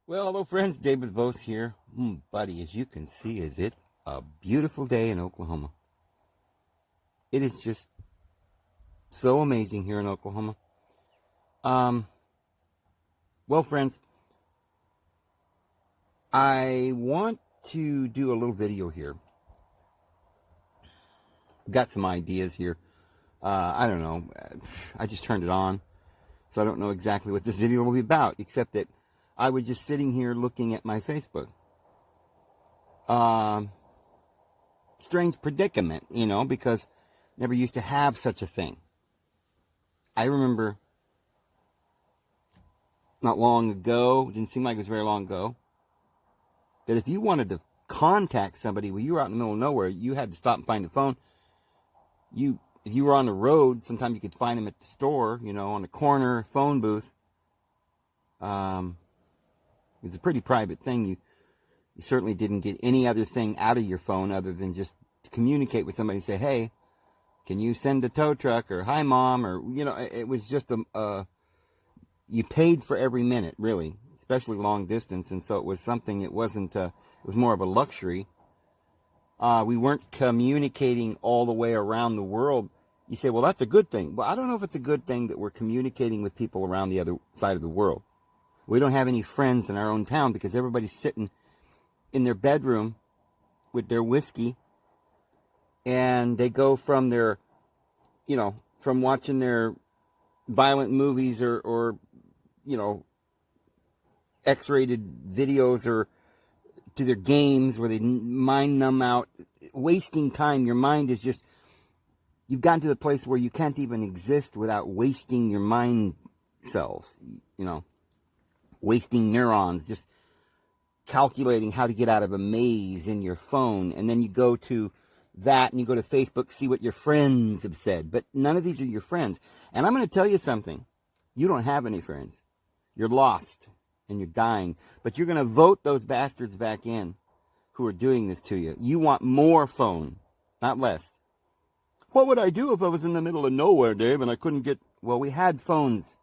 Well, hello friends, David Vos here. Buddy, as you can see, is it a beautiful day in Oklahoma? It is just so amazing here in Oklahoma. Well, friends, I want to do a little video here. Got some ideas here. I don't know. I just turned it on, so I don't know exactly what this video will be about, except that I was just sitting here looking at my Facebook. Strange predicament, because never used to have such a thing. I remember not long ago, didn't seem like it was very long ago, that if you wanted to contact somebody when you were out in the middle of nowhere, you had to stop and find the phone. If you were on the road, sometimes you could find them at the store, on the corner, phone booth. It's a pretty private thing. You certainly didn't get any other thing out of your phone other than just to communicate with somebody and say, hey, can you send a tow truck, or hi mom, or, it was just you paid for every minute, really, especially long distance. And so it was something, it was more of a luxury. We weren't communicating all the way around the world. You say, well, that's a good thing. Well, I don't know if it's a good thing that we're communicating with people around the other side of the world. We don't have any friends in our own town because everybody's sitting in their bedroom with their whiskey, and they go from their, from watching their violent movies or X-rated videos, or to their games where they mind numb out, wasting time. Your mind is just, you've gotten to the place where you can't even exist without wasting your mind cells, wasting neurons, just calculating how to get out of a maze in your phone. And then you go to that and you go to Facebook, see what your friends have said. But none of these are your friends. And I'm going to tell you something. You don't have any friends. You're lost and you're dying. But you're going to vote those bastards back in who are doing this to you. You want more phone, not less. What would I do if I was in the middle of nowhere, Dave, and I couldn't get... Well, we had phones.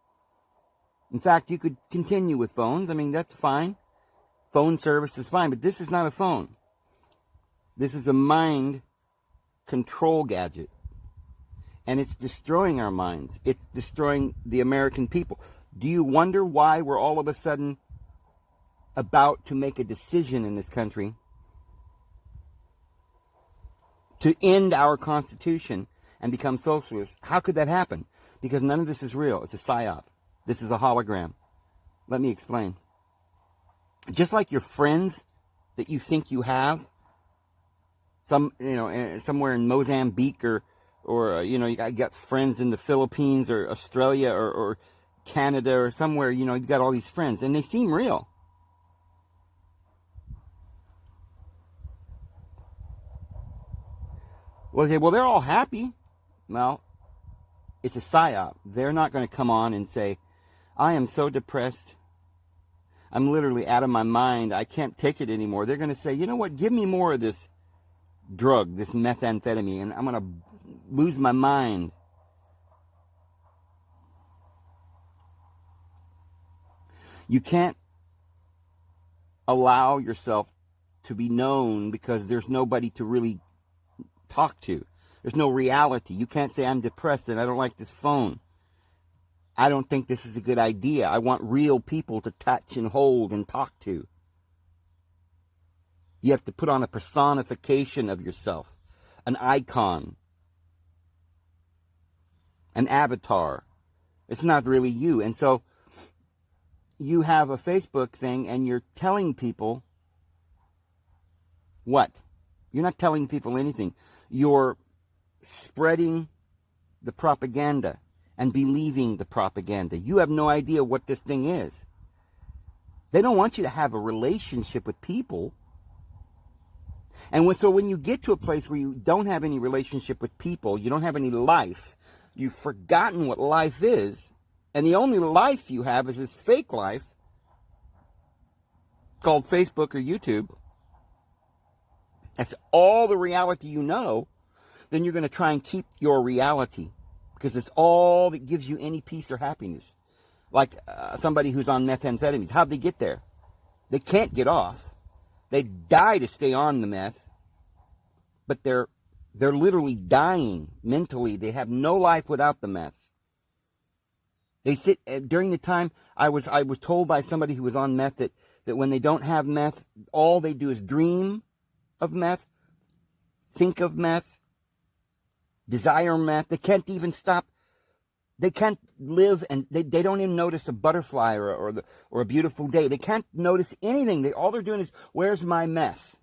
In fact, you could continue with phones. I mean, that's fine. Phone service is fine, but this is not a phone. This is a mind control gadget. And it's destroying our minds. It's destroying the American people. Do you wonder why we're all of a sudden about to make a decision in this country to end our Constitution and become socialists? How could that happen? Because none of this is real. It's a psyop. This is a hologram. Let me explain. Just like your friends that you think you have, somewhere in Mozambique, or you got friends in the Philippines or Australia or Canada or somewhere, you've got all these friends and they seem real. Well, they're all happy. Well, it's a psyop. They're not going to come on and say, I am so depressed. I'm literally out of my mind. I can't take it anymore. They're going to say, you know what? Give me more of this drug, this methamphetamine, and I'm going to lose my mind. You can't allow yourself to be known because there's nobody to really talk to. There's no reality. You can't say, I'm depressed and I don't like this phone. I don't think this is a good idea. I want real people to touch and hold and talk to. You have to put on a personification of yourself, an icon, an avatar. It's not really you. And so you have a Facebook thing and you're telling people what? You're not telling people anything. You're spreading the propaganda and believing the propaganda. You have no idea what this thing is. They don't want you to have a relationship with people. And so when you get to a place where you don't have any relationship with people, you don't have any life, you've forgotten what life is, and the only life you have is this fake life called Facebook or YouTube. That's all the reality you know. Then you're going to try and keep your reality because it's all that gives you any peace or happiness. Like somebody who's on methamphetamines. How'd they get there? They can't get off. They die to stay on the meth, but they're literally dying mentally. They have no life without the meth. They sit during the time I was told by somebody who was on meth that when they don't have meth, all they do is dream of meth, think of meth, desire meth. They can't even stop. They can't live, and they don't even notice a butterfly or a beautiful day. They can't notice anything. All they're doing is, where's my meth?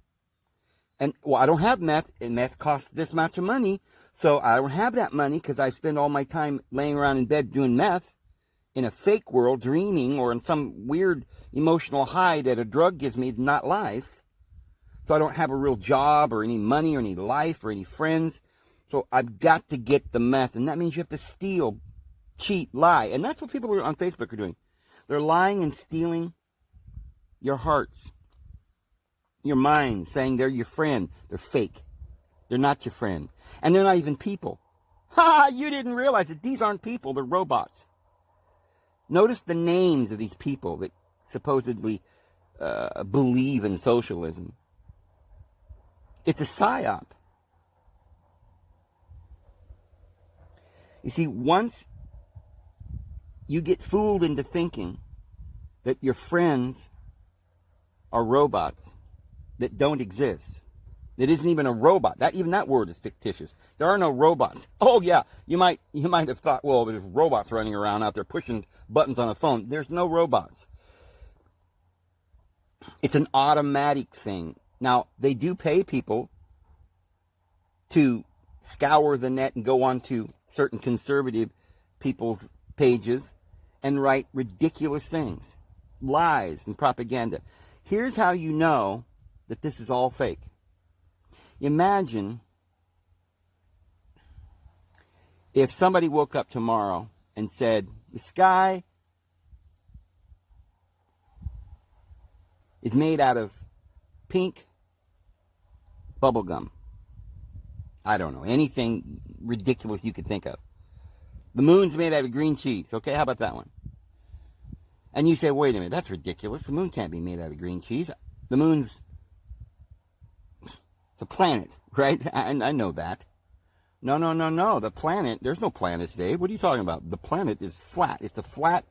And, well, I don't have meth, and meth costs this much of money, so I don't have that money because I spend all my time laying around in bed doing meth in a fake world, dreaming, or in some weird emotional high that a drug gives me, not life. So I don't have a real job or any money or any life or any friends. So I've got to get the meth, and that means you have to steal, cheat, lie. And that's what people on Facebook are doing. They're lying and stealing your hearts, your mind, saying they're your friend. They're fake. They're not your friend. And they're not even people. Ha! You didn't realize it. These aren't people. They're robots. Notice the names of these people that supposedly believe in socialism. It's a psyop. You see, once you get fooled into thinking that your friends are robots that don't exist, it isn't even a robot. Even that word is fictitious. There are no robots. Oh yeah, you might have thought, well, there's robots running around out there pushing buttons on a phone. There's no robots. It's an automatic thing. Now, they do pay people to scour the net and go onto certain conservative people's pages and write ridiculous things, lies and propaganda. Here's how you know that this is all fake. Imagine if somebody woke up tomorrow and said, the sky is made out of pink bubblegum. I don't know, anything ridiculous you could think of. The moon's made out of green cheese. Okay, how about that one? And you say, wait a minute, that's ridiculous. The moon can't be made out of green cheese. The moon's... it's a planet, right? I know that. No. The planet, there's no planets, Dave. What are you talking about? The planet is flat. It's a flat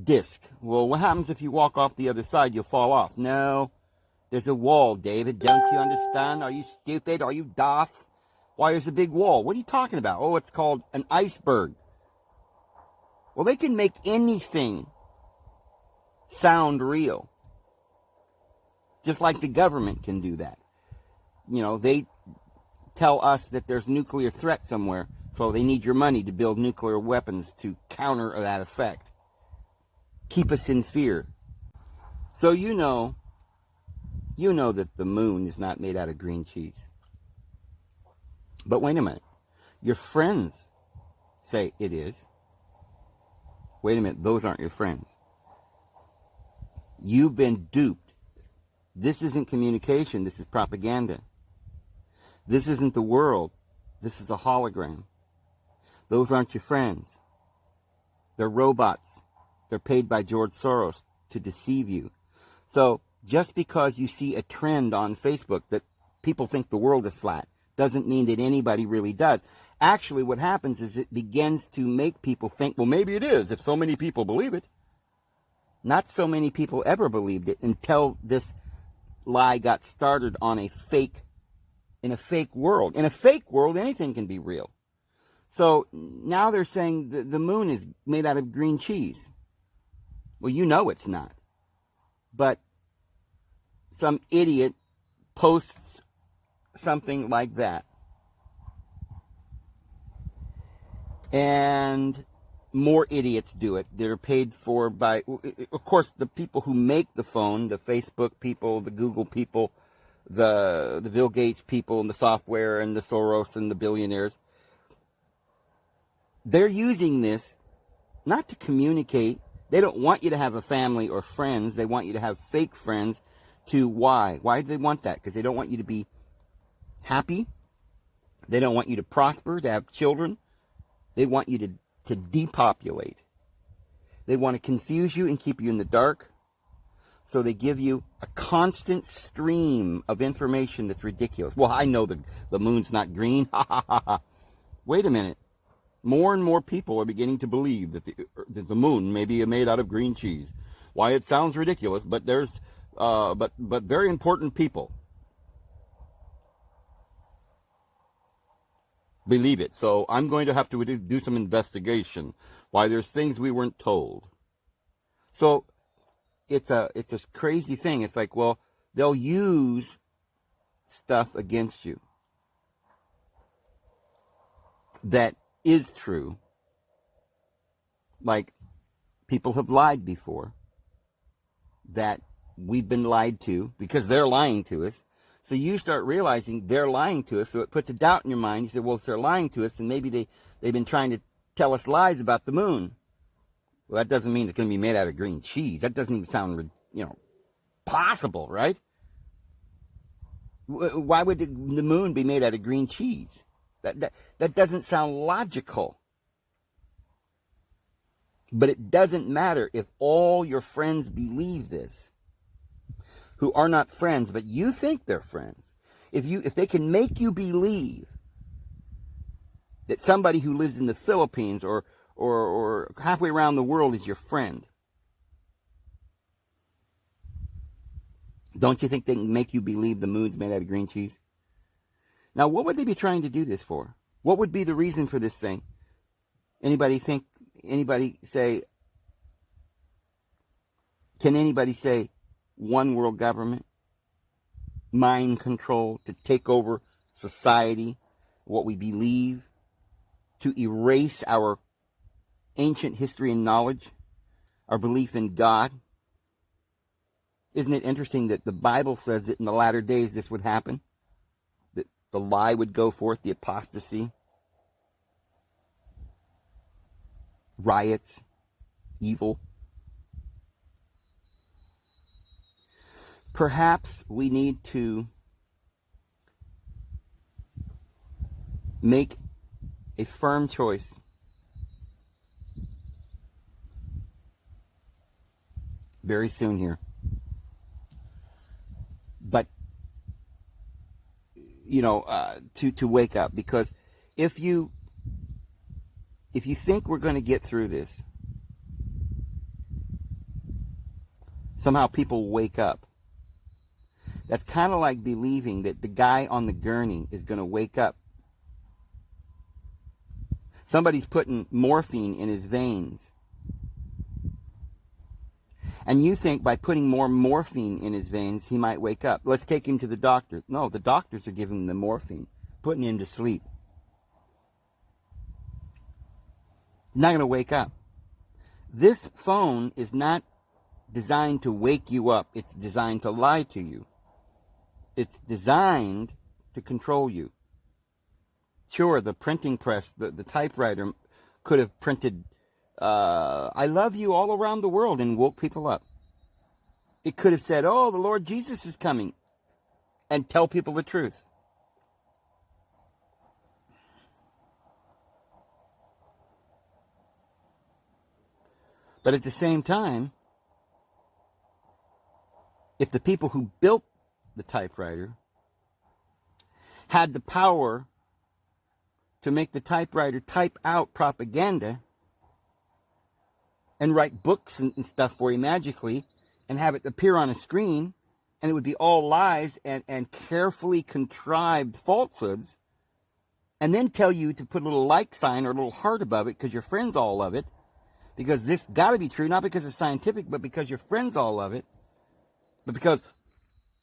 disk. Well, what happens if you walk off the other side? You'll fall off. No, there's a wall, David. Don't you understand? Are you stupid? Are you daft? Why there's a big wall? What are you talking about? Oh, it's called an iceberg. Well, they can make anything sound real. Just like the government can do that. You know, they tell us that there's nuclear threat somewhere, so they need your money to build nuclear weapons to counter that effect. Keep us in fear. So you know that the moon is not made out of green cheese. But wait a minute. Your friends say it is. Wait a minute. Those aren't your friends. You've been duped. This isn't communication. This is propaganda. This isn't the world. This is a hologram. Those aren't your friends. They're robots. They're paid by George Soros to deceive you. So just because you see a trend on Facebook that people think the world is flat doesn't mean that anybody really does. Actually, what happens is it begins to make people think, well, maybe it is if so many people believe it. Not so many people ever believed it until this lie got started on in a fake world. In a fake world, anything can be real. So now they're saying the moon is made out of green cheese. Well, you know it's not. But some idiot posts something like that. And more idiots do it. They're paid for by, of course, the people who make the phone, the Facebook people, the Google people, the Bill Gates people, and the software, and the Soros, and the billionaires. They're using this not to communicate. They don't want you to have a family or friends. They want you to have fake friends. Why? Why do they want that? Because they don't want you to be happy. They don't want you to prosper, to have children. They want you to depopulate. They want to confuse you and keep you in the dark So they give you a constant stream of information that's ridiculous. Well, I know the moon's not green. Ha ha ha ha. Wait a minute. More and more people are beginning to believe that the moon may be made out of green cheese. Why, it sounds ridiculous, but there's but very important people believe it. So I'm going to have to do some investigation. Why there's things we weren't told. So it's a crazy thing. It's like, well, they'll use stuff against you that is true. Like, people have lied before, that we've been lied to because they're lying to us. So you start realizing they're lying to us, so it puts a doubt in your mind. You say, well, if they're lying to us, then maybe they've been trying to tell us lies about the moon. Well, that doesn't mean it's going to be made out of green cheese. That doesn't even sound, possible, right? Why would the moon be made out of green cheese? That doesn't sound logical. But it doesn't matter if all your friends believe this, who are not friends, but you think they're friends. If they can make you believe that somebody who lives in the Philippines or halfway around the world is your friend, don't you think they can make you believe the moon's made out of green cheese? Now, what would they be trying to do this for? What would be the reason for this thing? Anybody say, can anybody say one world government, mind control, to take over society, what we believe, to erase our ancient history and knowledge, our belief in God? Isn't it interesting that the Bible says that in the latter days this would happen? That the lie would go forth, the apostasy, riots, evil. Perhaps we need to make a firm choice very soon here. But, to wake up, because if you think we're going to get through this, somehow people wake up. That's kind of like believing that the guy on the gurney is going to wake up. Somebody's putting morphine in his veins. And you think by putting more morphine in his veins, he might wake up. Let's take him to the doctor. No, the doctors are giving him the morphine, putting him to sleep. He's not going to wake up. This phone is not designed to wake you up. It's designed to lie to you. It's designed to control you. Sure, the printing press, the typewriter could have printed, I love you all around the world, and woke people up. It could have said, oh, the Lord Jesus is coming, and tell people the truth. But at the same time, if the people who built the typewriter had the power to make the typewriter type out propaganda and write books and stuff for you magically and have it appear on a screen, and it would be all lies and carefully contrived falsehoods, and then tell you to put a little like sign or a little heart above it because your friends all love it, because this got to be true, not because it's scientific, but because your friends all love it, but because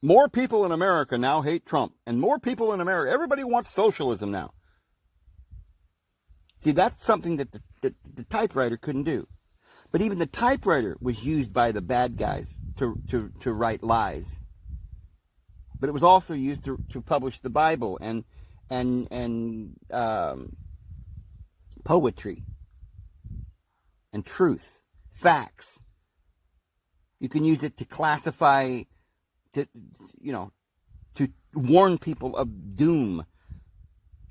more people in America now hate Trump, and more people in America, everybody wants socialism now. See, that's something that the typewriter couldn't do. But even the typewriter was used by the bad guys to write lies. But it was also used to publish the Bible and poetry and truth, facts. You can use it to classify, to warn people of doom,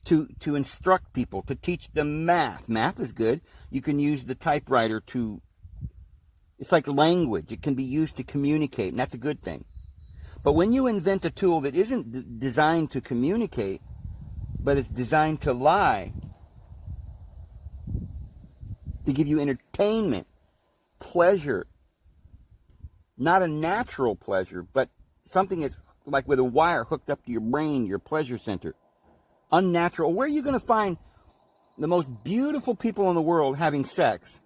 to instruct people, to teach them math. Math is good. You can use the typewriter to It's like language. It can be used to communicate, and that's a good thing. But when you invent a tool that isn't designed to communicate, but it's designed to lie, to give you entertainment, pleasure, not a natural pleasure, but something that's like with a wire hooked up to your brain, your pleasure center, unnatural. Where are you going to find the most beautiful people in the world having sex,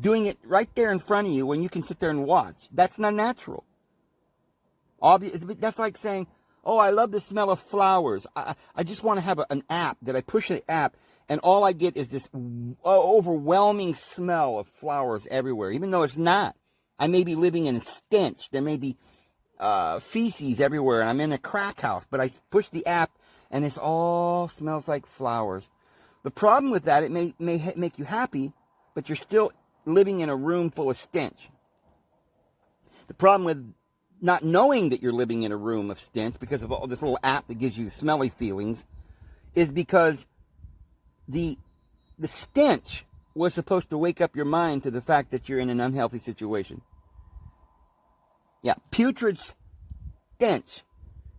doing it right there in front of you when you can sit there and watch? That's not natural. That's like saying, oh, I love the smell of flowers. I just want to have an app that I push the app, and all I get is this overwhelming smell of flowers everywhere, even though it's not. I may be living in a stench. There may be feces everywhere, and I'm in a crack house, but I push the app, and it all smells like flowers. The problem with that, it may make you happy, but you're still living in a room full of stench. The problem with not knowing that you're living in a room of stench because of all this little app that gives you smelly feelings is because the stench was supposed to wake up your mind to the fact that you're in an unhealthy situation. Yeah, putrid stench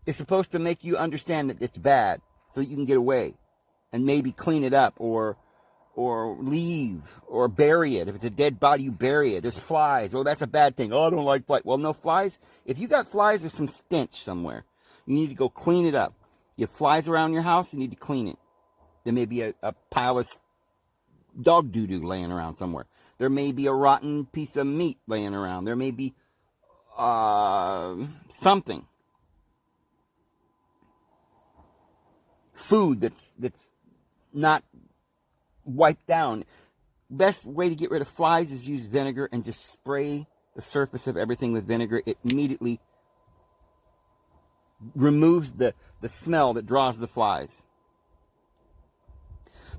is supposed to make you understand that it's bad so that you can get away and maybe clean it up or leave or bury it. If it's a dead body, you bury it. There's flies. Oh, that's a bad thing. Oh, I don't like flies. Well, no flies. If you got flies, there's some stench somewhere. You need to go clean it up. You have flies around your house, you need to clean it. There may be a pile of dog doo-doo laying around somewhere. There may be a rotten piece of meat laying around. There may be something. Food that's not wiped down. Best way to get rid of flies is use vinegar and just spray the surface of everything with vinegar. It immediately removes the smell that draws the flies.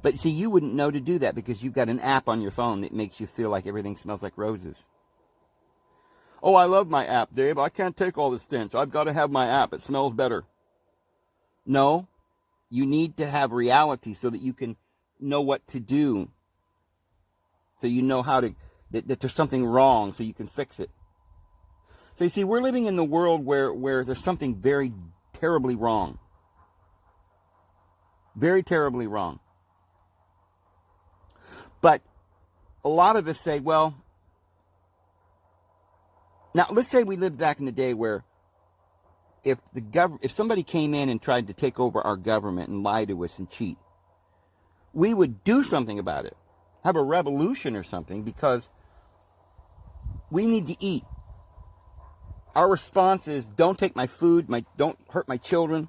But see, you wouldn't know to do that because you've got an app on your phone that makes you feel like everything smells like roses. Oh, I love my app, Dave. I can't take all the stench. I've got to have my app. It smells better. No, you need to have reality so that you can know what to do, so you know how to that there's something wrong so you can fix it. So you see, we're living in the world where there's something very terribly wrong. Very terribly wrong. But a lot of us say, well, now let's say we lived back in the day where if somebody came in and tried to take over our government and lie to us and cheat, we would do something about it, have a revolution or something, because we need to eat. Our response is, don't take my food, don't hurt my children,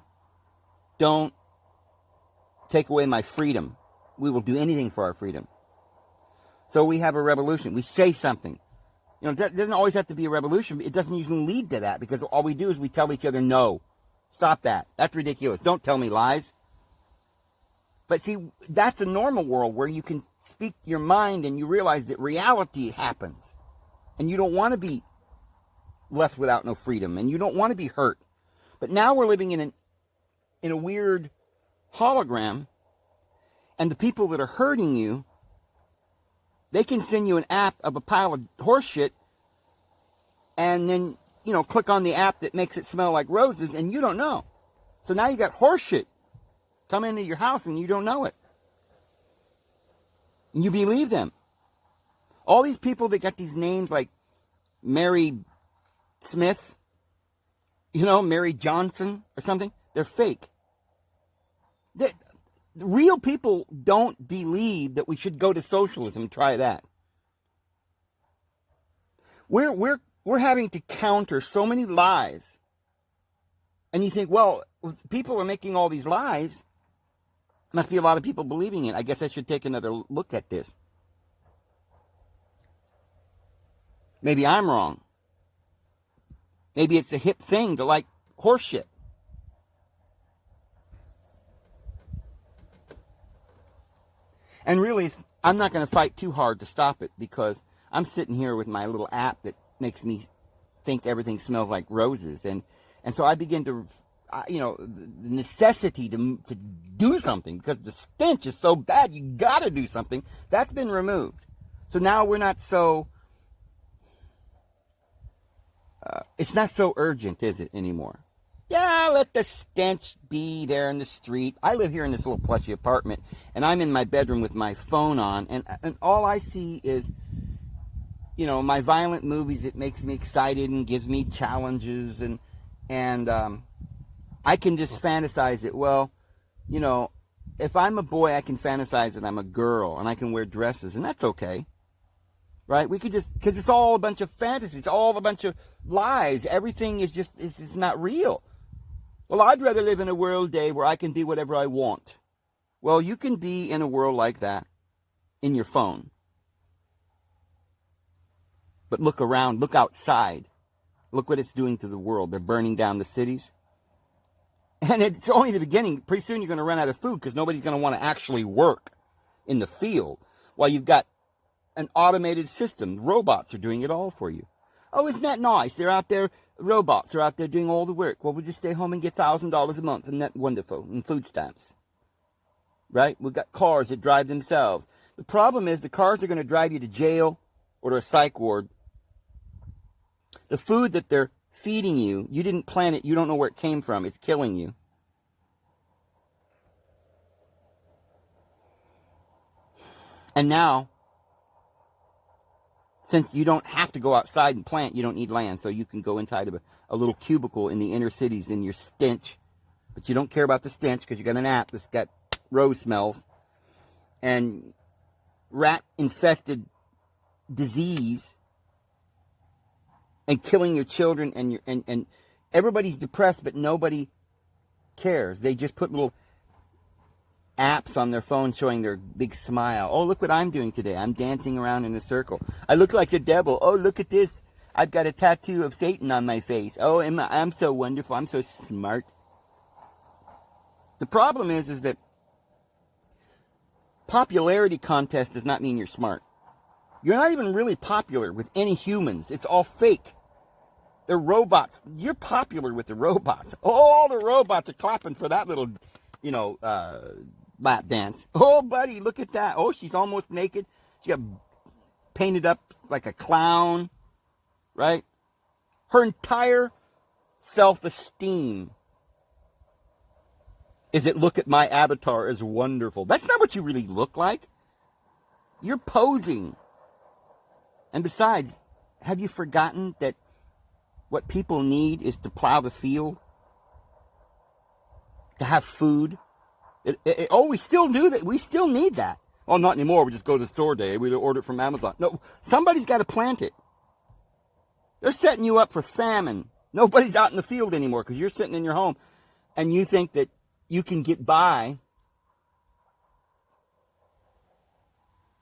don't take away my freedom. We will do anything for our freedom. So we have a revolution. We say something. You know, it doesn't always have to be a revolution. It doesn't usually lead to that, because all we do is we tell each other, no, stop that. That's ridiculous. Don't tell me lies. But see, that's a normal world where you can speak your mind and you realize that reality happens. And you don't want to be left without no freedom, and you don't want to be hurt. But now we're living in a weird hologram, and the people that are hurting you, they can send you an app of a pile of horse shit, and then, you know, click on the app that makes it smell like roses, and you don't know. So now you got horse shit come into your house and you don't know it. And you believe them. All these people that got these names like Mary Smith, you know, Mary Johnson or something, they're fake. The real people don't believe that we should go to socialism and try that. We're having to counter so many lies. And you think, well, people are making all these lies. Must be a lot of people believing it. I guess I should take another look at this. Maybe I'm wrong. Maybe it's a hip thing to like horse shit. And really, I'm not going to fight too hard to stop it, because I'm sitting here with my little app that makes me think everything smells like roses. And so I begin to, the necessity to do something, because the stench is so bad, you got to do something. That's been removed. So now we're not so It's not so urgent, is it, anymore? Yeah, let the stench be there in the street. I live here in this little plushy apartment, and I'm in my bedroom with my phone on, and all I see is, my violent movies. It makes me excited and gives me challenges, and I can just fantasize it. Well, if I'm a boy, I can fantasize that I'm a girl, and I can wear dresses, and that's okay. Right? We could just, because it's all a bunch of fantasy. It's all a bunch of lies. Everything is just not real. Well, I'd rather live in a world, Dave, where I can be whatever I want. Well, you can be in a world like that in your phone. But look around, look outside. Look what it's doing to the world. They're burning down the cities. And it's only the beginning. Pretty soon you're going to run out of food because nobody's going to want to actually work in the field while you've got an automated system. Robots are doing it all for you. Oh, isn't that nice? They're out there, robots are out there doing all the work. Well, we'll just stay home and get $1,000 a month. Isn't that wonderful? And food stamps. Right? We've got cars that drive themselves. The problem is the cars are going to drive you to jail or to a psych ward. The food that they're feeding you, you didn't plant it. You don't know where it came from. It's killing you. And now, since you don't have to go outside and plant, you don't need land, so you can go inside of a little cubicle in the inner cities in your stench. But you don't care about the stench because you got an app that's got rose smells and rat-infested disease and killing your children, and everybody's depressed, but nobody cares. They just put little apps on their phone showing their big smile. Oh, look what I'm doing today. I'm dancing around in a circle. I look like the devil. Oh, look at this. I've got a tattoo of Satan on my face. Oh, I'm so wonderful. I'm so smart. The problem is that popularity contest does not mean you're smart. You're not even really popular with any humans. It's all fake. They're robots. You're popular with the robots. All the robots are clapping for that little, lap dance. Oh, buddy, look at that. Oh, she's almost naked. She got painted up like a clown, right? Her entire self-esteem is that, look at my avatar is wonderful. That's not what you really look like. You're posing. And besides, have you forgotten that what people need is to plow the field? To have food? We still do that. We still need that. Oh, not anymore. We just go to the store day. We order it from Amazon. No, somebody's got to plant it. They're setting you up for famine. Nobody's out in the field anymore because you're sitting in your home and you think that you can get by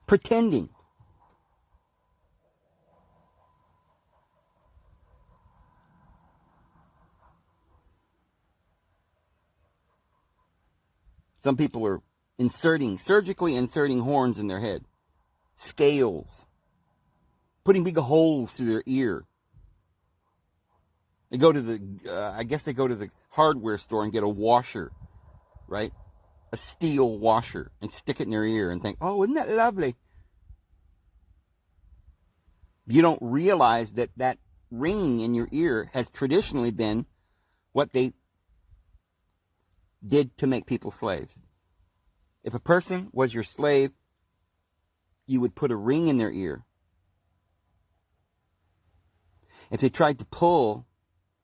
pretending. Some people are surgically inserting horns in their head, scales, putting big holes through their ear. They go to the hardware store and get a washer, right? A steel washer, and stick it in their ear and think, oh, isn't that lovely? You don't realize that ring in your ear has traditionally been what they did to make people slaves. If a person was your slave, you would put a ring in their ear. If they tried to pull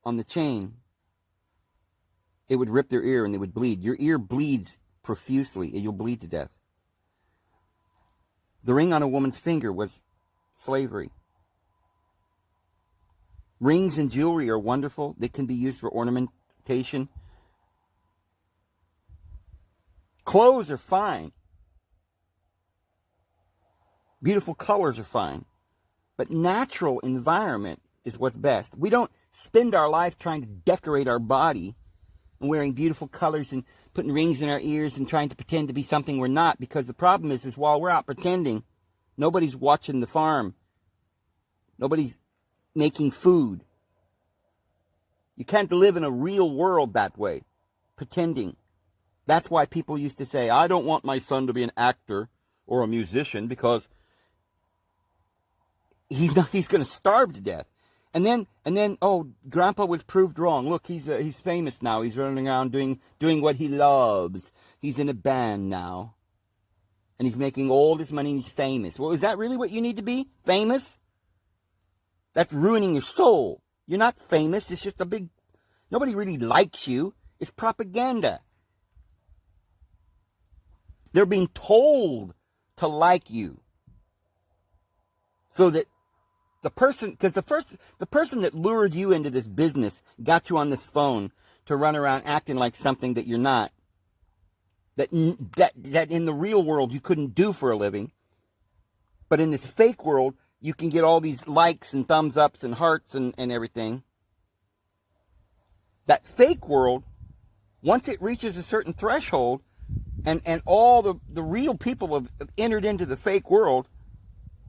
on the chain, it would rip their ear and they would bleed. Your ear bleeds profusely and you'll bleed to death. The ring on a woman's finger was slavery. Rings and jewelry are wonderful. They can be used for ornamentation. Clothes are fine. Beautiful colors are fine. But natural environment is what's best. We don't spend our life trying to decorate our body and wearing beautiful colors and putting rings in our ears and trying to pretend to be something we're not, because the problem is while we're out pretending, nobody's watching the farm. Nobody's making food. You can't live in a real world that way, pretending. That's why people used to say, I don't want my son to be an actor or a musician because he's going to starve to death. Oh, Grandpa was proved wrong. Look, he's famous now. He's running around doing what he loves. He's in a band now. And he's making all this money and he's famous. Well, is that really what you need to be? Famous? That's ruining your soul. You're not famous. It's just nobody really likes you. It's propaganda. They're being told to like you. So that the person that lured you into this business, got you on this phone to run around acting like something that you're not. That in the real world you couldn't do for a living. But in this fake world, you can get all these likes and thumbs ups and hearts and everything. That fake world, once it reaches a certain threshold, and all the real people have entered into the fake world,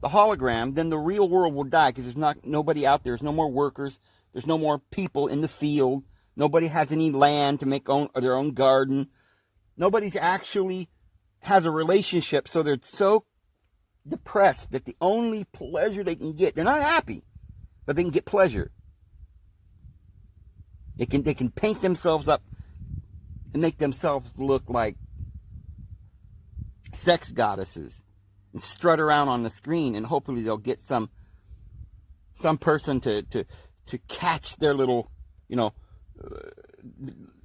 the hologram, then the real world will die because there's nobody out there. There's no more workers. There's no more people in the field. Nobody has any land to make their own garden. Nobody's actually has a relationship, so they're so depressed that the only pleasure they can get, they're not happy, but they can get pleasure. They can paint themselves up and make themselves look like sex goddesses and strut around on the screen, and hopefully they'll get some person to catch their little,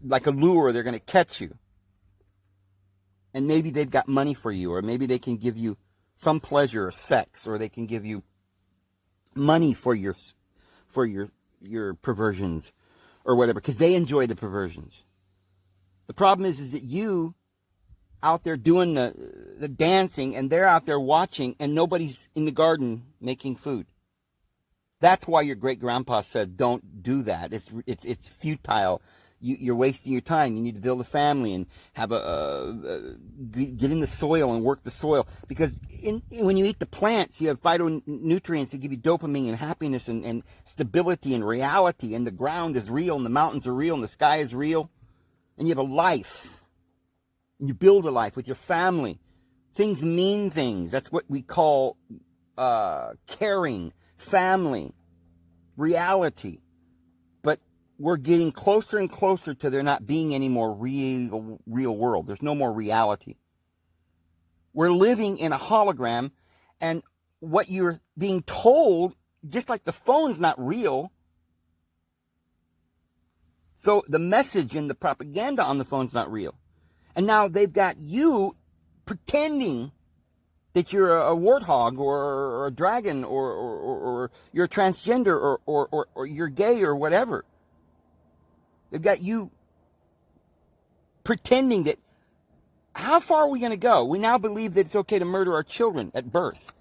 like a lure. They're going to catch you. And maybe they've got money for you, or maybe they can give you some pleasure or sex, or they can give you money for your perversions or whatever, because they enjoy the perversions. The problem is that you out there doing the dancing, and they're out there watching, and nobody's in the garden making food. That's why your great grandpa said, "Don't do that. It's futile. You're wasting your time. You need to build a family and have get in the soil and work the soil." Because when you eat the plants, you have phytonutrients that give you dopamine and happiness and stability and reality. And the ground is real, and the mountains are real, and the sky is real. And you have a life. And you build a life with your family. Things mean things. That's what we call caring, family, reality. But we're getting closer and closer to there not being any more real world. There's no more reality. We're living in a hologram, and what you're being told, just like the phone's not real, so the message and the propaganda on the phone's not real. And now they've got you pretending that you're a warthog or a dragon or you're a transgender or you're gay or whatever. They've got you pretending that. How far are we going to go? We now believe that it's okay to murder our children at birth.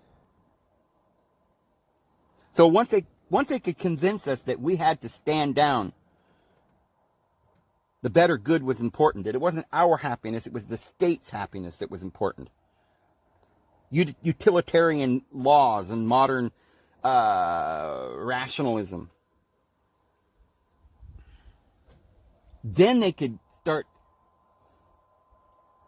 So once they could convince us that we had to stand down, the better good was important, that it wasn't our happiness, it was the state's happiness that was important. Utilitarian laws and modern rationalism. Then they could start,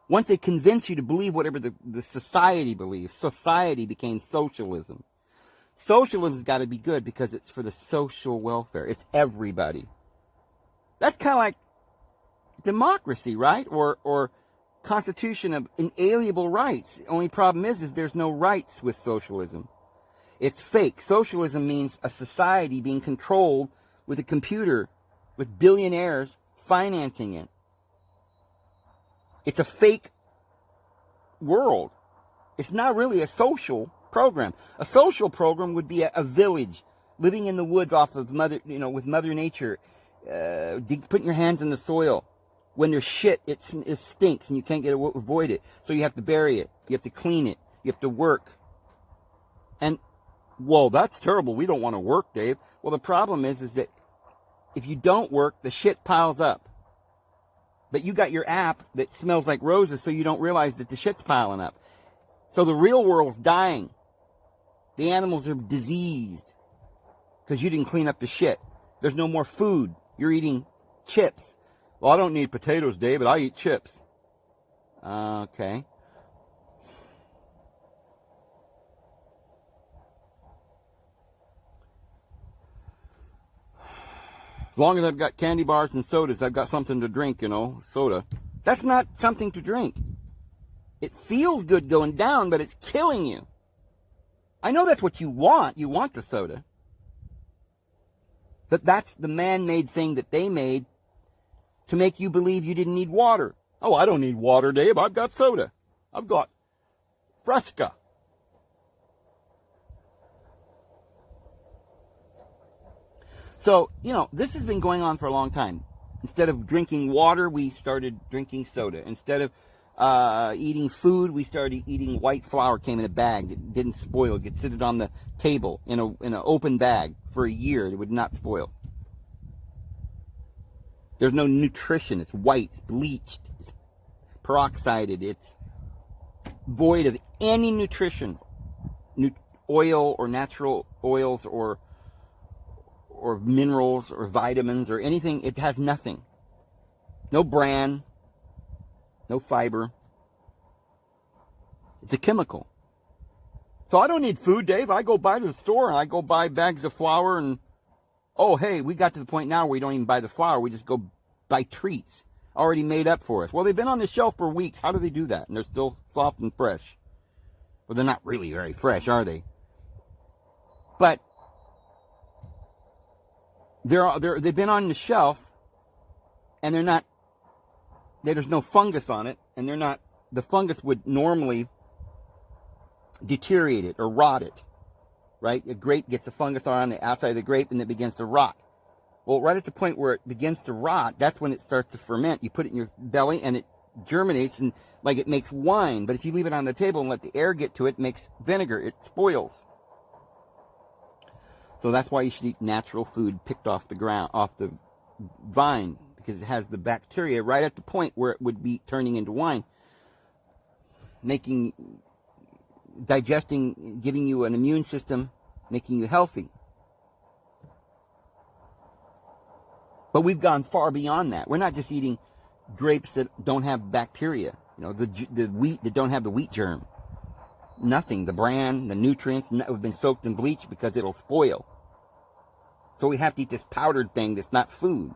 once they convince you to believe whatever the society believes, society became socialism. Socialism's got to be good because it's for the social welfare. It's everybody. That's kind of like democracy, right? Or constitution of inalienable rights. The only problem is there's no rights with socialism. It's fake. Socialism means a society being controlled with a computer, with billionaires financing it. It's a fake world. It's not really a social program. A social program would be a village, living in the woods off of with Mother Nature, putting your hands in the soil. When there's shit, it stinks and you can't avoid it. So you have to bury it. You have to clean it. You have to work. And, whoa, that's terrible. We don't want to work, Dave. Well, the problem is that if you don't work, the shit piles up. But you got your app that smells like roses, so you don't realize that the shit's piling up. So the real world's dying. The animals are diseased because you didn't clean up the shit. There's no more food. You're eating chips. Well, I don't need potatoes, David. I eat chips. Okay. As long as I've got candy bars and sodas, I've got something to drink, soda. That's not something to drink. It feels good going down, but it's killing you. I know that's what you want. You want the soda. But that's the man-made thing that they made to make you believe you didn't need water. Oh, I don't need water, Dave. I've got soda. I've got Fresca. So, this has been going on for a long time. Instead of drinking water, we started drinking soda. Instead of eating food, we started eating white flour. Came in a bag that didn't spoil. It could sit on the table in an open bag for a year. It would not spoil. There's no nutrition. It's white. It's bleached. It's peroxided. It's void of any nutrition. Oil or natural oils or minerals or vitamins or anything. It has nothing. No bran. No fiber. It's a chemical. So I don't need food, Dave. I go by to the store and I go buy bags of flour and, oh, hey, we got to the point now where we don't even buy the flour. We just go buy treats already made up for us. Well, they've been on the shelf for weeks. How do they do that? And they're still soft and fresh. Well, they're not really very fresh, are they? But they've been on the shelf and there's no fungus on it, and the fungus would normally deteriorate it or rot it, right? A grape gets the fungus on the outside of the grape and it begins to rot. Well, right at the point where it begins to rot, that's when it starts to ferment. You put it in your belly and it germinates and like it makes wine. But if you leave it on the table and let the air get to it, it makes vinegar. It spoils. So that's why you should eat natural food picked off the ground, off the vine, because it has the bacteria right at the point where it would be turning into wine, digesting, giving you an immune system, making you healthy. But we've gone far beyond that. We're not just eating grapes that don't have bacteria, the wheat that don't have the wheat germ. Nothing. The bran, the nutrients have been soaked in bleach because it'll spoil. So we have to eat this powdered thing that's not food.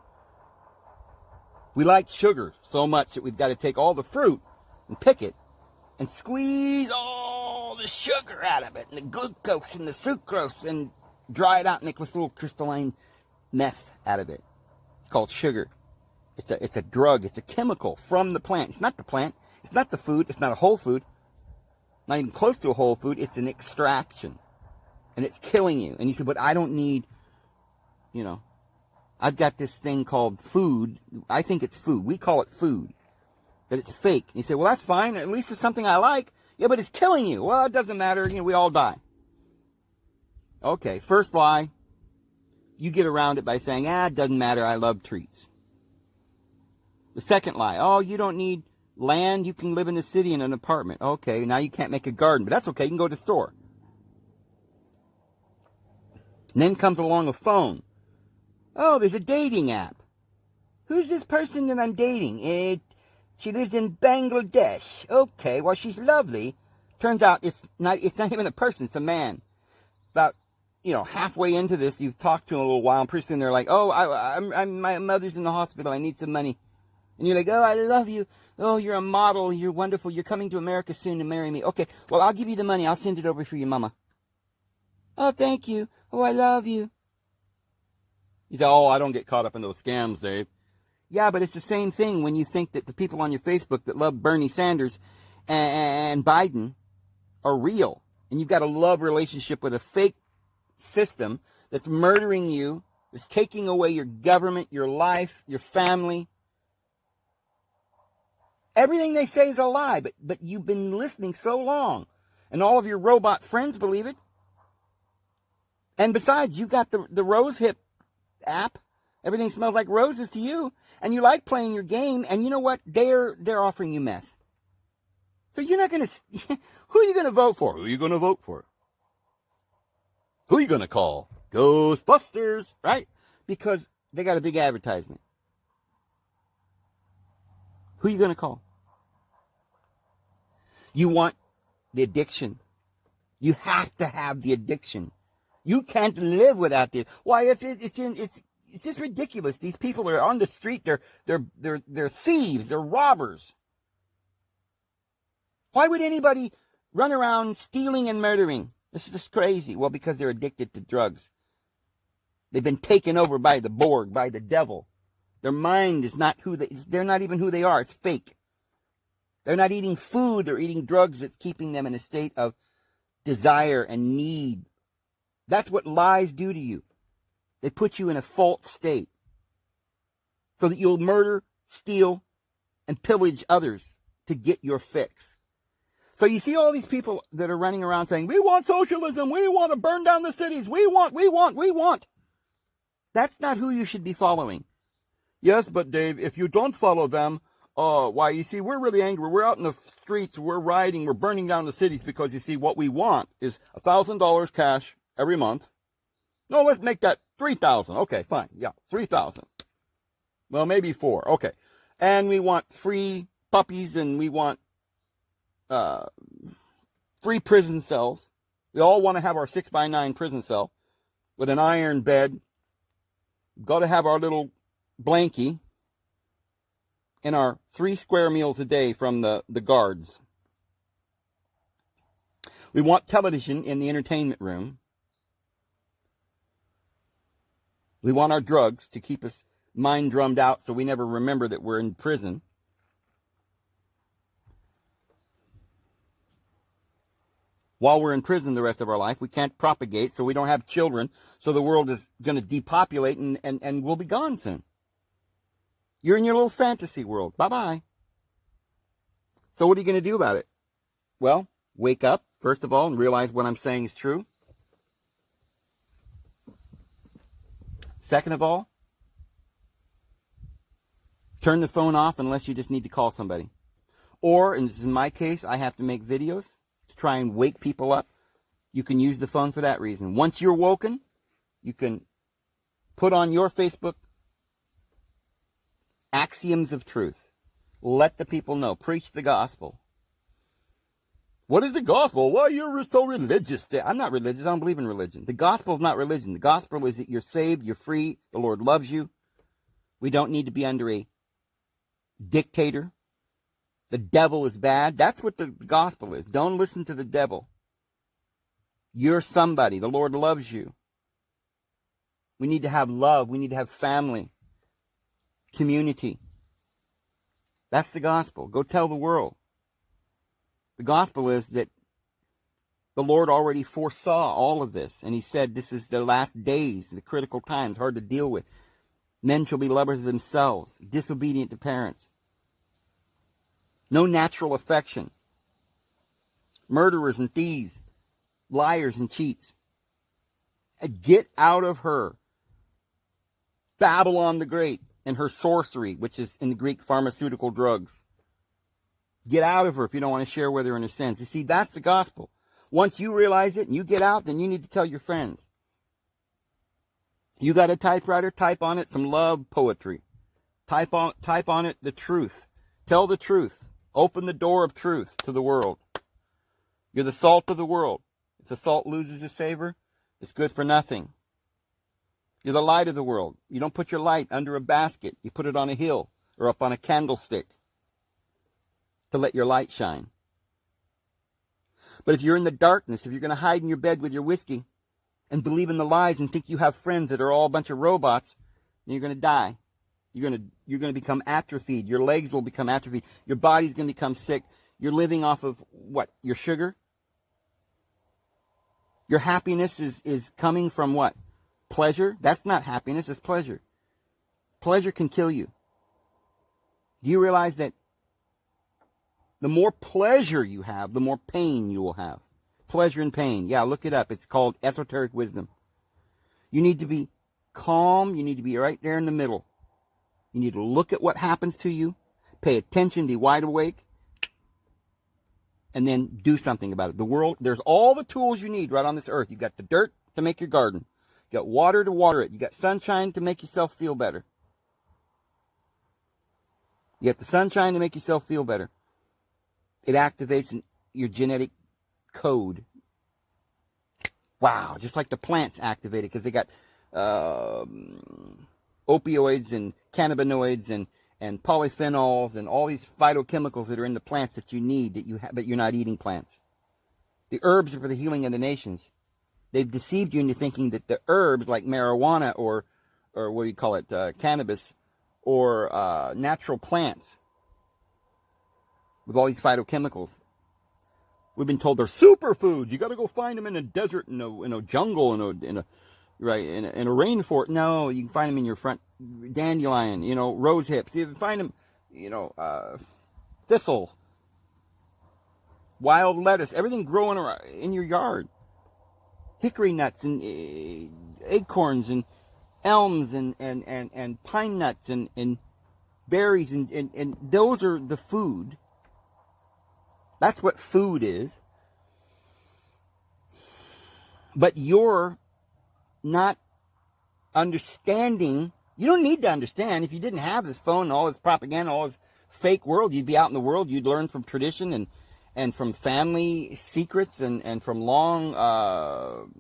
We like sugar so much that we've got to take all the fruit and pick it and squeeze all the sugar out of it and the glucose and the sucrose and dry it out and make this little crystalline meth out of it. It's called sugar. It's a drug. It's a chemical from the plant. It's not the plant. It's not the food. It's not a whole food. Not even close to a whole food. It's an extraction. And it's killing you. And you say, but I don't need, I've got this thing called food. I think it's food. We call it food. But it's fake. And you say, well, that's fine. At least it's something I like. Yeah, but it's killing you. Well, it doesn't matter. We all die. Okay, first lie. You get around it by saying, it doesn't matter. I love treats. The second lie. Oh, you don't need land. You can live in the city in an apartment. Okay, now you can't make a garden. But that's okay. You can go to the store. And then comes along a phone. Oh, there's a dating app. Who's this person that I'm dating? She lives in Bangladesh. Okay, well, she's lovely. Turns out it's not even a person, it's a man. About, halfway into this, you've talked to him a little while, and pretty soon they're like, oh, my mother's in the hospital, I need some money. And you're like, oh, I love you. Oh, you're a model, you're wonderful, you're coming to America soon to marry me. Okay, well, I'll give you the money, I'll send it over for your mama. Oh, thank you. Oh, I love you. You say, oh, I don't get caught up in those scams, Dave. Yeah, but it's the same thing when you think that the people on your Facebook that love Bernie Sanders and Biden are real. And you've got a love relationship with a fake system that's murdering you, that's taking away your government, your life, your family. Everything they say is a lie, but you've been listening so long. And all of your robot friends believe it. And besides, you got the Rose Hip app. Everything smells like roses to you. And you like playing your game. And you know what? They're offering you meth. So you're not going to... Who are you going to vote for? Who are you going to vote for? Who are you going to call? Ghostbusters, right? Because they got a big advertisement. Who are you going to call? You want the addiction. You have to have the addiction. You can't live without this. Why? It's it's just ridiculous. These people are on the street. They're thieves. They're robbers. Why would anybody run around stealing and murdering? This is just crazy. Well, because they're addicted to drugs. They've been taken over by the Borg, by the devil. Their mind is not they're not even who they are. It's fake. They're not eating food. They're eating drugs that's keeping them in a state of desire and need. That's what lies do to you. They put you in a false state so that you'll murder, steal, and pillage others to get your fix. So you see all these people that are running around saying, we want socialism, we want to burn down the cities, we want. That's not who you should be following. Yes, but Dave, if you don't follow them, why, you see, we're really angry. We're out in the streets, we're rioting, we're burning down the cities because, you see, what we want is $1,000 cash every month. No, let's make that $3,000. Okay, fine. Yeah, $3,000. Well, maybe $4,000. Okay. And we want free puppies and we want free prison cells. We all want to have our 6x9 prison cell with an iron bed. We've got to have our little blankie and our 3 square meals a day from the guards. We want television in the entertainment room. We want our drugs to keep us mind drummed out so we never remember that we're in prison. While we're in prison the rest of our life, we can't propagate, so we don't have children, so the world is going to depopulate and we'll be gone soon. You're in your little fantasy world. Bye-bye. So what are you going to do about it? Well, wake up, first of all, and realize what I'm saying is true. Second of all, turn the phone off unless you just need to call somebody. Or, and this is in my case, I have to make videos to try and wake people up. You can use the phone for that reason. Once you're woken, you can put on your Facebook axioms of truth. Let the people know. Preach the gospel. What is the gospel? Why, you're so religious. I'm not religious. I don't believe in religion. The gospel is not religion. The gospel is that you're saved, you're free, the Lord loves you. We don't need to be under a dictator. The devil is bad. That's what the gospel is. Don't listen to the devil. You're somebody. The Lord loves you. We need to have love. We need to have family, community. That's the gospel. Go tell the world. The gospel is that the Lord already foresaw all of this. And he said this is the last days, the critical times, hard to deal with. Men shall be lovers of themselves, disobedient to parents. No natural affection. Murderers and thieves. Liars and cheats. And get out of her. Babylon the Great and her sorcery, which is in the Greek pharmaceutical drugs. Get out of her if you don't want to share with her in her sins. You see, that's the gospel. Once you realize it and you get out, then you need to tell your friends. You got a typewriter, type on it some love poetry. Type on it the truth. Tell the truth. Open the door of truth to the world. You're the salt of the world. If the salt loses its savor, it's good for nothing. You're the light of the world. You don't put your light under a basket. You put it on a hill or up on a candlestick to let your light shine. But if you're in the darkness, if you're going to hide in your bed with your whiskey and believe in the lies and think you have friends that are all a bunch of robots, then you're going to die. You're going to become atrophied. Your legs will become atrophied. Your body's going to become sick. You're living off of what? Your sugar? Your happiness is coming from what? Pleasure? That's not happiness, it's pleasure. Pleasure can kill you. Do you realize that the more pleasure you have, the more pain you will have? Pleasure and pain. Yeah, look it up. It's called esoteric wisdom. You need to be calm. You need to be right there in the middle. You need to look at what happens to you, pay attention, be wide awake, and then do something about it. The world, there's all the tools you need right on this earth. You got the dirt to make your garden. You got water to water it. You got sunshine to make yourself feel better. You got the sunshine to make yourself feel better. It activates your genetic code. Wow, just like the plants activate it because they got opioids and cannabinoids and polyphenols and all these phytochemicals that are in the plants that you need, but you're not eating plants. The herbs are for the healing of the nations. They've deceived you into thinking that the herbs like marijuana or what do you call it, cannabis, or natural plants with all these phytochemicals. We've been told they're superfoods. You got to go find them in a desert, in a jungle, in a rainforest. No, you can find them in your front dandelion, rose hips. You can find them, thistle, wild lettuce, everything growing in your yard. Hickory nuts and acorns and elms and pine nuts and berries and those are the food. That's what food is. But you're not understanding. You don't need to understand. If you didn't have this phone and all this propaganda, all this fake world, you'd be out in the world. You'd learn from tradition and from family secrets and from long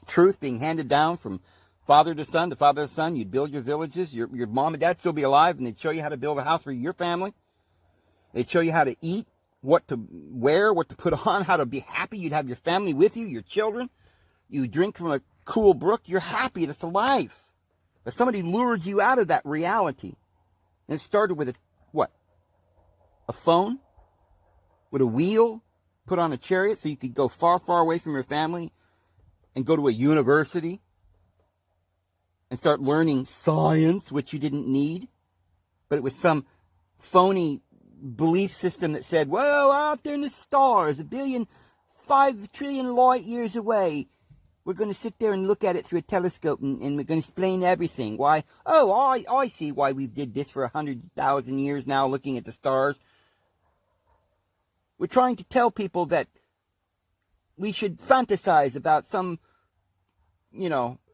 truth being handed down from father to son to father to son. You'd build your villages. Your mom and dad still be alive, and they'd show you how to build a house for your family. They'd show you how to eat, what to wear, what to put on, how to be happy. You'd have your family with you, your children. You drink from a cool brook. You're happy. That's a life. But somebody lured you out of that reality. And it started with a phone with a wheel put on a chariot so you could go far, far away from your family and go to a university and start learning science, which you didn't need. But it was some phony belief system that said, well, out there in the stars, 5 trillion light years away, we're going to sit there and look at it through a telescope and we're going to explain everything. Why? Oh, I see why we did this for 100,000 years now, looking at the stars. We're trying to tell people that we should fantasize about some,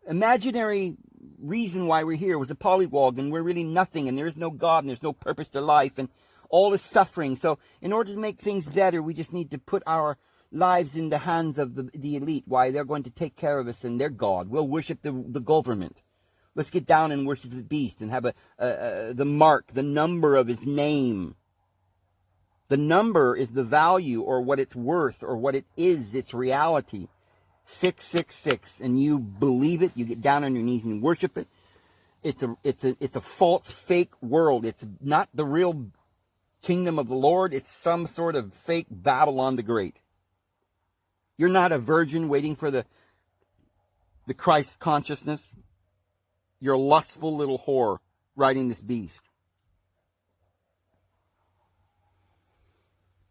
imaginary reason why we're here. It was a pollywog and we're really nothing and there's no God and there's no purpose to life and all is suffering. So in order to make things better, we just need to put our lives in the hands of the elite. Why? They're going to take care of us and they're God. We'll worship the government. Let's get down and worship the beast and have the mark, the number of his name. The number is the value or what it's worth or what it is, its reality. 666, and you believe it. You get down on your knees and worship it. It's a false, fake world. It's not the real kingdom of the Lord. It's some sort of fake Babylon the Great. You're not a virgin waiting for the Christ consciousness. You're a lustful little whore riding this beast.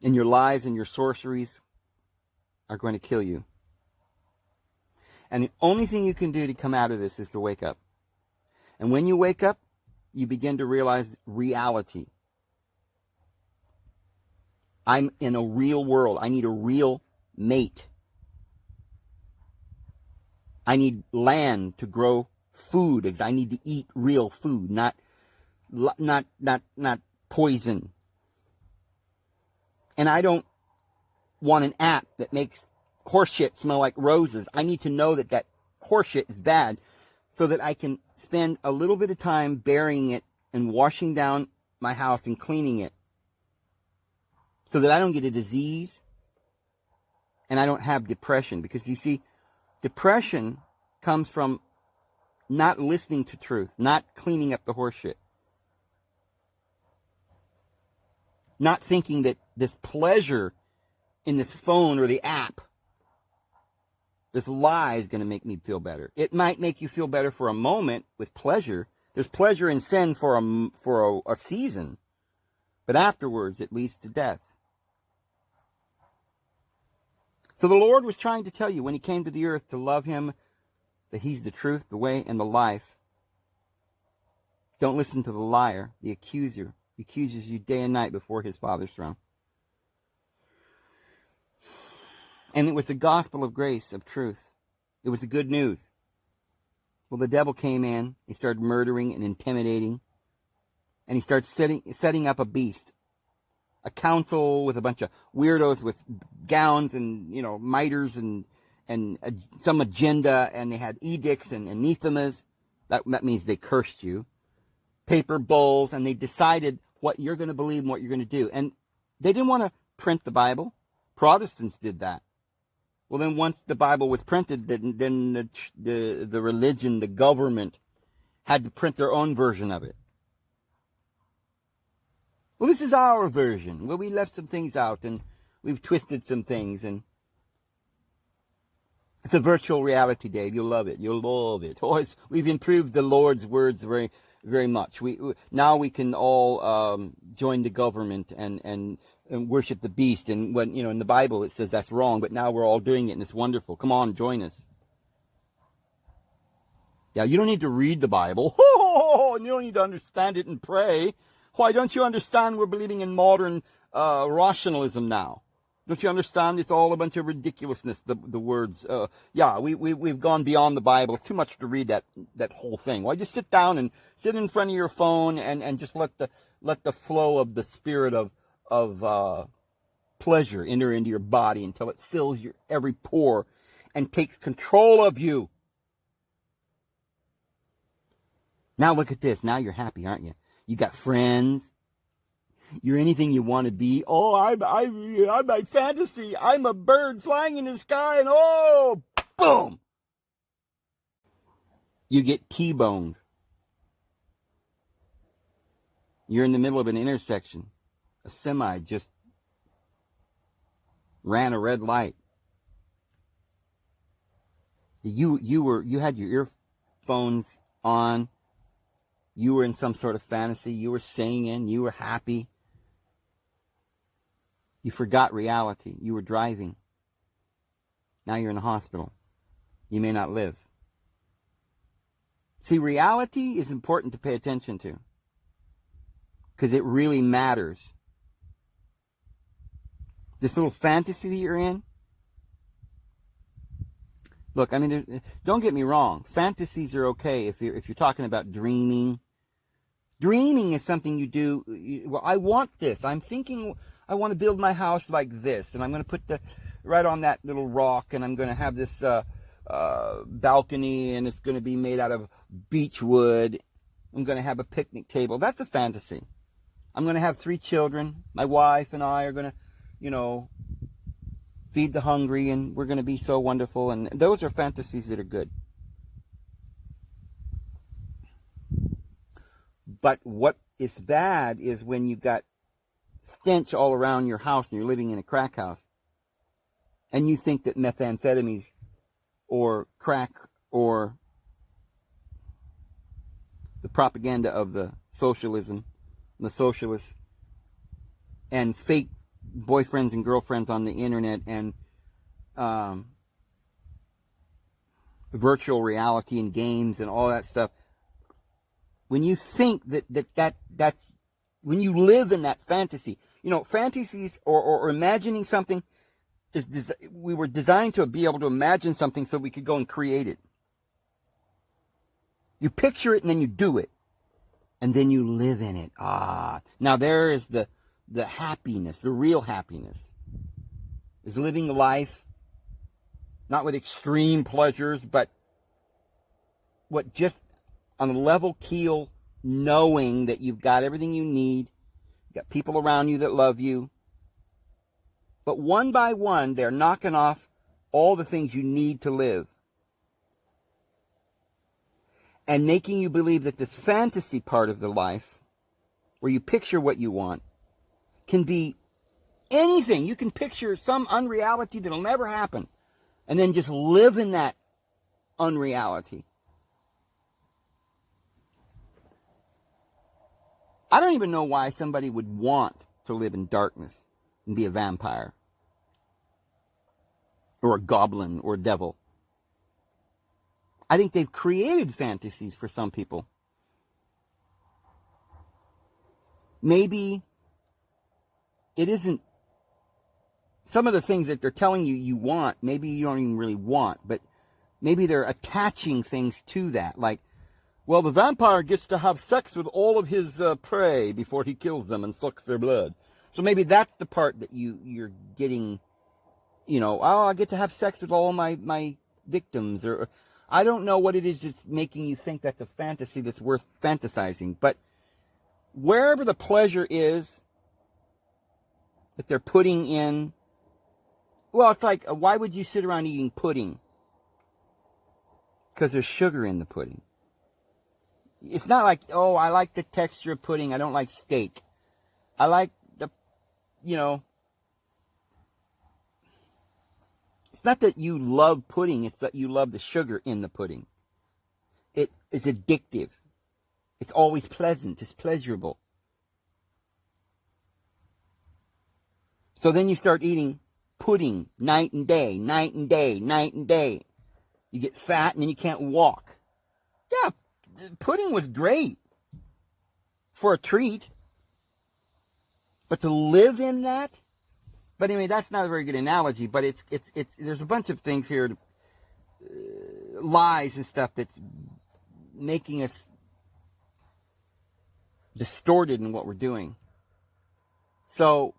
And your lies and your sorceries are going to kill you. And the only thing you can do to come out of this is to wake up. And when you wake up, you begin to realize reality. I'm in a real world. I need a real mate. I need land to grow food. I need to eat real food, not poison. And I don't want an app that makes horseshit smell like roses. I need to know that horseshit is bad so that I can spend a little bit of time burying it and washing down my house and cleaning it so that I don't get a disease and I don't have depression. Because you see, depression comes from not listening to truth, not cleaning up the horseshit. Not thinking that this pleasure in this phone or the app, this lie is going to make me feel better. It might make you feel better for a moment with pleasure. There's pleasure in sin for a season. But afterwards, it leads to death. So the Lord was trying to tell you when he came to the earth to love him, that he's the truth, the way, and the life. Don't listen to the liar, the accuser. He accuses you day and night before his Father's throne. And it was the gospel of grace, of truth. It was the good news. Well, the devil came in. He started murdering and intimidating. And he started setting up a beast. A council with a bunch of weirdos with gowns and, miters and some agenda. And they had edicts and anathemas. That means they cursed you. Paper bowls, and they decided what you're going to believe and what you're going to do. And they didn't want to print the Bible. Protestants did that. Well, then once the Bible was printed, then the religion, the government, had to print their own version of it. Well, this is our version. Well, we left some things out, and we've twisted some things, and it's a virtual reality, Dave. You'll love it. You'll love it. Oh, we've improved the Lord's words very, very much. Now we can all join the government and worship the beast. And when in the Bible it says that's wrong, but now we're all doing it, and it's wonderful. Come on, join us. Yeah, you don't need to read the Bible. Oh, and you don't need to understand it and pray. Why don't you understand we're believing in modern rationalism now? Don't you understand? It's all a bunch of ridiculousness, the words. We've gone beyond the Bible. It's too much to read that whole thing. Why just sit down and sit in front of your phone and just let the flow of the spirit of pleasure enter into your body until it fills your every pore and takes control of you. Now look at this. Now you're happy, aren't you? You got friends. You're anything you want to be. Oh, I'm a fantasy. I'm a bird flying in the sky, and oh, boom! You get T-boned. You're in the middle of an intersection. A semi just ran a red light. You had your earphones on. You were in some sort of fantasy. You were singing. You were happy. You forgot reality. You were driving. Now you're in a hospital. You may not live. See, reality is important to pay attention to, because it really matters. This little fantasy that you're in, look, I mean, don't get me wrong. Fantasies are okay if you're talking about dreaming. Dreaming is something you do. Well, I want this. I'm thinking I want to build my house like this, and I'm going to put right on that little rock, and I'm going to have this balcony, and it's going to be made out of beech wood. I'm going to have a picnic table. That's a fantasy. I'm going to have 3 children. My wife and I are going to, feed the hungry, and we're going to be so wonderful. And those are fantasies that are good. But what is bad is when you got stench all around your house and you're living in a crack house, and you think that methamphetamines or crack or the propaganda of the socialism, the socialists, and fake boyfriends and girlfriends on the internet, and virtual reality and games and all that stuff, when you think that's when you live in that fantasy, fantasies or imagining something we were designed to be able to imagine something so we could go and create it. You picture it and then you do it, and then you live in it. Now there is the happiness, the real happiness, is living life not with extreme pleasures, but just on a level keel, knowing that you've got everything you need, you've got people around you that love you, but one by one, they're knocking off all the things you need to live, and making you believe that this fantasy part of the life, where you picture what you want, can be anything. You can picture some unreality that'll never happen, and then just live in that unreality. I don't even know why somebody would want to live in darkness and be a vampire or a goblin or a devil. I think they've created fantasies for some people. Maybe it isn't some of the things that they're telling you want, maybe you don't even really want, but maybe they're attaching things to that. Like, well, the vampire gets to have sex with all of his prey before he kills them and sucks their blood. So maybe that's the part that you're getting, I get to have sex with all my victims. Or I don't know what it is that's making you think that's a fantasy that's worth fantasizing, but wherever the pleasure is that they're putting in, well, it's like, why would you sit around eating pudding? Because there's sugar in the pudding. It's not like, oh, I like the texture of pudding. I don't like steak. I like the, it's not that you love pudding. It's that you love the sugar in the pudding. It is addictive. It's always pleasant. It's pleasurable. So then you start eating pudding night and day, night and day, night and day. You get fat and then you can't walk. Yeah, pudding was great for a treat. But to live in that? But anyway, that's not a very good analogy, but it's there's a bunch of things here, lies and stuff that's making us distorted in what we're doing. So,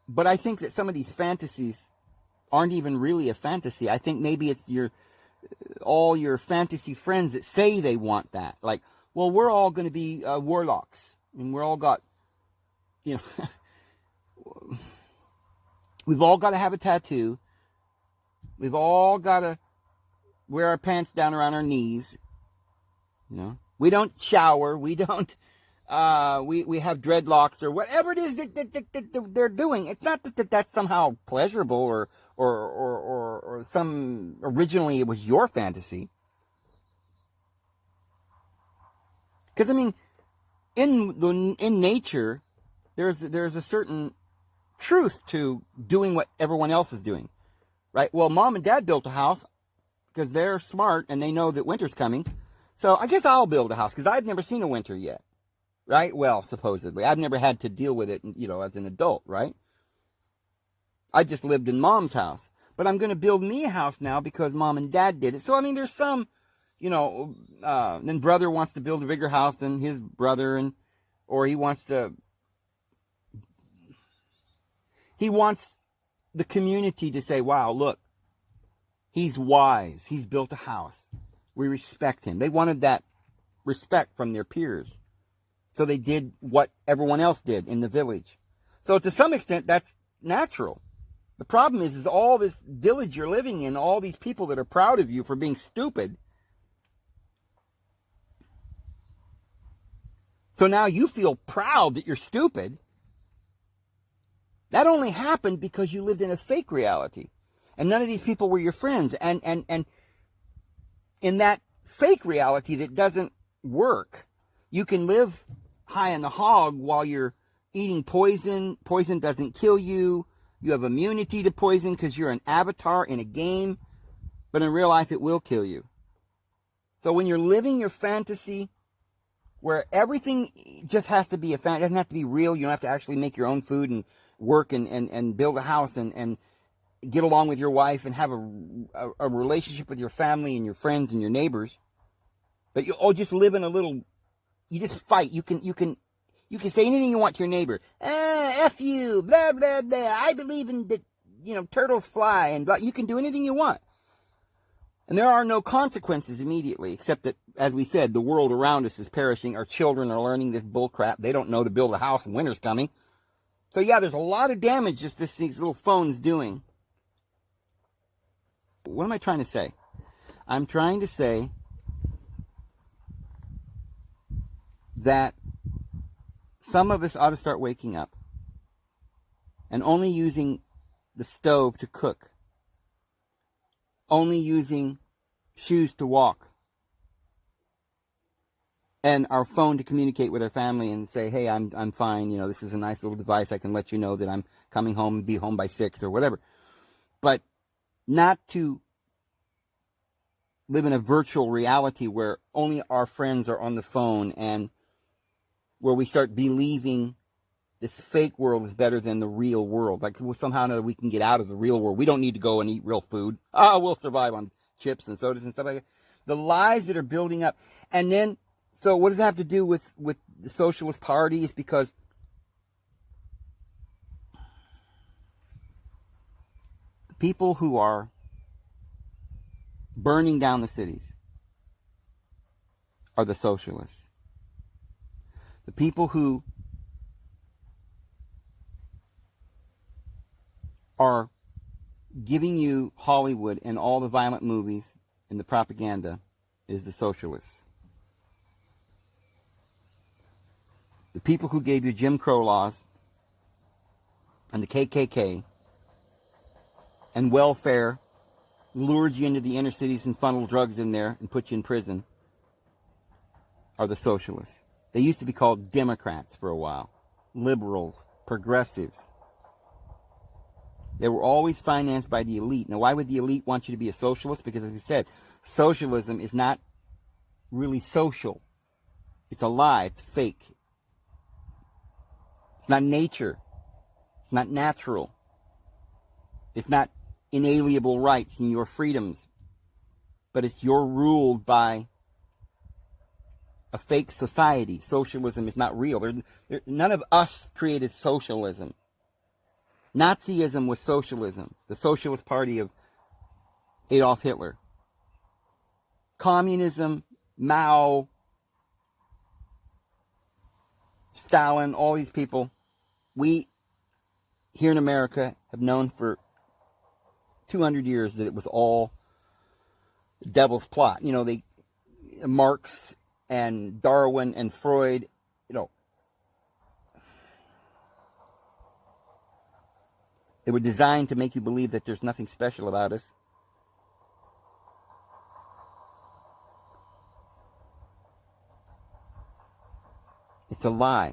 but I think that some of these fantasies aren't even really a fantasy. I think maybe it's all your fantasy friends that say they want that. Like, well, we're all going to be warlocks, and we're all got, we've all got to have a tattoo. We've all got to wear our pants down around our knees. We don't shower. We don't. We have dreadlocks or whatever it is that they're doing. It's not that that's somehow pleasurable or some originally it was your fantasy. Because I mean, in nature, there's a certain truth to doing what everyone else is doing, right? Well, mom and dad built a house because they're smart and they know that winter's coming. So I guess I'll build a house because I've never seen a winter yet. Right? Well, supposedly. I've never had to deal with it, as an adult, right? I just lived in mom's house. But I'm going to build me a house now because mom and dad did it. So, I mean, there's some, then brother wants to build a bigger house than his brother, or he wants the community to say, wow, look, he's wise. He's built a house. We respect him. They wanted that respect from their peers. So they did what everyone else did in the village. So to some extent, that's natural. The problem is all this village you're living in, all these people that are proud of you for being stupid. So now you feel proud that you're stupid. That only happened because you lived in a fake reality. And none of these people were your friends. And in that fake reality that doesn't work, you can live high on the hog while you're eating poison. Poison doesn't kill you. You have immunity to poison because you're an avatar in a game. But in real life, it will kill you. So when you're living your fantasy, where everything just has to be a fantasy, it doesn't have to be real. You don't have to actually make your own food and work and build a house and get along with your wife and have a relationship with your family and your friends and your neighbors. But you all just live in a little. You just fight. You can say anything you want to your neighbor. F you, blah, blah, blah. I believe in turtles fly, and blah. You can do anything you want. And there are no consequences immediately, except that, as we said, the world around us is perishing. Our children are learning this bullcrap. They don't know to build a house and winter's coming. So yeah, there's a lot of damage just these little phones doing. What am I trying to say? I'm trying to say that some of us ought to start waking up and only using the stove to cook, only using shoes to walk, and our phone to communicate with our family and say, hey, I'm fine, this is a nice little device, I can let you know that I'm coming home and be home by 6 or whatever. But not to live in a virtual reality where only our friends are on the phone and where we start believing this fake world is better than the real world. Like somehow or another we can get out of the real world. We don't need to go and eat real food. We'll survive on chips and sodas and stuff like that. The lies that are building up. And then, so what does that have to do with the Socialist Party? Is because the people who are burning down the cities are the socialists. The people who are giving you Hollywood and all the violent movies and the propaganda is the socialists. The people who gave you Jim Crow laws and the KKK and welfare, lured you into the inner cities and funneled drugs in there and put you in prison are the socialists. They used to be called Democrats for a while, liberals, progressives. They were always financed by the elite. Now, why would the elite want you to be a socialist? Because, as we said, socialism is not really social. It's a lie. It's fake. It's not nature. It's not natural. It's not inalienable rights and your freedoms. But it's you're ruled by a fake society. Socialism is not real. None of us created socialism. Nazism was socialism, the Socialist Party of Adolf Hitler. Communism, Mao, Stalin, all these people, we here in America have known for 200 years that it was all the devil's plot. You know, Marx and Darwin and Freud, they were designed to make you believe that there's nothing special about us. It's a lie.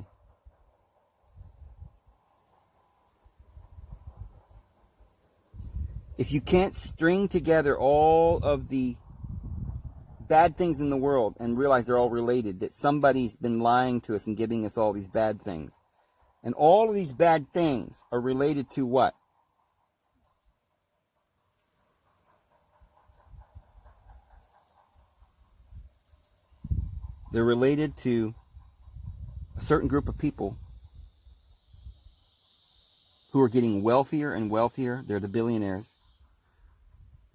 If you can't string together all of the bad things in the world and realize they're all related, that somebody's been lying to us and giving us all these bad things, and all of these bad things are related to what? They're related to a certain group of people who are getting wealthier and wealthier. They're the billionaires